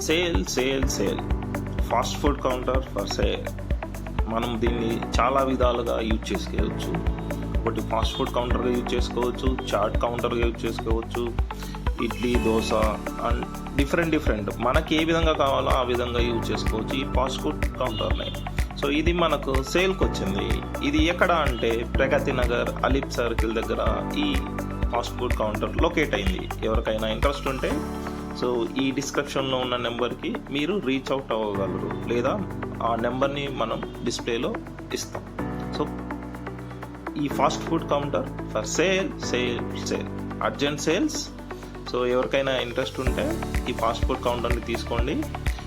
Sale sale sale fast food counter for sale. మనం దీన్ని చాలా విధాలుగా యూజ్ చేసుకోవచ్చు. ఒకటి ఫాస్ట్ ఫుడ్ కౌంటర్గా యూజ్ చేసుకోవచ్చు, చాట్ కౌంటర్గా యూజ్ చేసుకోవచ్చు, ఇడ్లీ దోశ అండ్ డిఫరెంట్ మనకి ఏ విధంగా కావాలో ఆ విధంగా యూజ్ చేసుకోవచ్చు ఈ ఫాస్ట్ ఫుడ్ కౌంటర్ని. సో ఇది మనకు సేల్కి వచ్చింది. ఇది ఎక్కడ అంటే ప్రగతి నగర్ అలీప్ సర్కిల్ దగ్గర ఈ ఫాస్ట్ ఫుడ్ కౌంటర్ లొకేట్ అయింది. ఎవరికైనా ఇంట్రెస్ట్ ఉంటే సో ఈ డిస్క్రిప్షన్లో ఉన్న నెంబర్కి మీరు రీచ్ అవుట్ అవ్వగలరు, లేదా ఆ నెంబర్ని మనం డిస్ప్లేలో ఇస్తాం. సో ఈ fast food counter for sale sale sale urgent sales. So ఎవరికైనా ఇంట్రెస్ట్ ఉంటే ఈ ఫాస్ట్ ఫుడ్ కౌంటర్ని తీసుకోండి.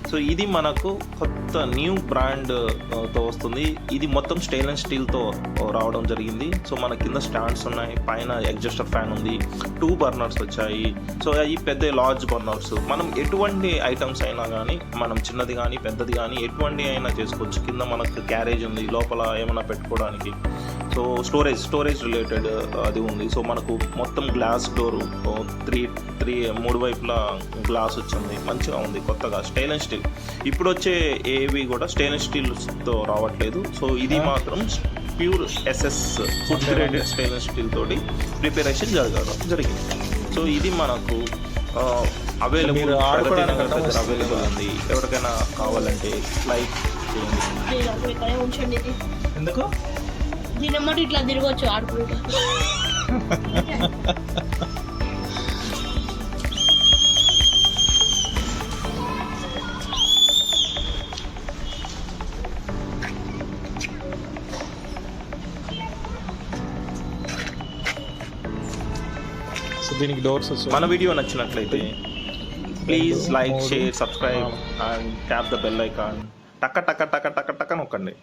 సో ఇది మనకు కొత్త న్యూ బ్రాండ్తో వస్తుంది. ఇది మొత్తం స్టెయిన్లెస్ స్టీల్తో రావడం జరిగింది. సో మన కింద స్టాండ్స్ ఉన్నాయి, పైన ఎగ్జాస్టర్ ఫ్యాన్ ఉంది, 2 బర్నర్స్ వచ్చాయి. సో అవి పెద్ద లార్జ్ బర్నర్స్. మనం ఎటువంటి ఐటమ్స్ అయినా కానీ, మనం చిన్నది కానీ పెద్దది కానీ ఎటువంటి అయినా చేసుకోవచ్చు. కింద మనకు క్యారేజ్ ఉంది, లోపల ఏమైనా పెట్టుకోవడానికి. సో స్టోరేజ్ రిలేటెడ్ అది ఉంది. సో మనకు మొత్తం గ్లాస్ డోరు 3 వైపులా గ్లాస్ వచ్చింది, మంచిగా ఉంది. కొత్తగా స్టెయిన్లెస్ స్టీల్. ఇప్పుడు వచ్చే ఏవి కూడా స్టెయిన్లెస్ స్టీల్తో రావట్లేదు. సో ఇది మాత్రం pure SS food graded stainless steel తోటి ప్రిపరేషన్ జరిగింది. సో ఇది మనకు అవైలబుల్ ఉంది. ఎవరికైనా కావాలంటే లైక్ చేయండి. ఎందుకు దీనమ్మటి ఇట్లా తిరగచ్చు ఆడుకుంటా. సో దీనికి డోర్స్ వచ్చాయి. మన వీడియో నచ్చినట్లయితే please like, share, subscribe and tap the bell icon. టక్క టక్క టక్క టక్క టక్క నొక్కండి.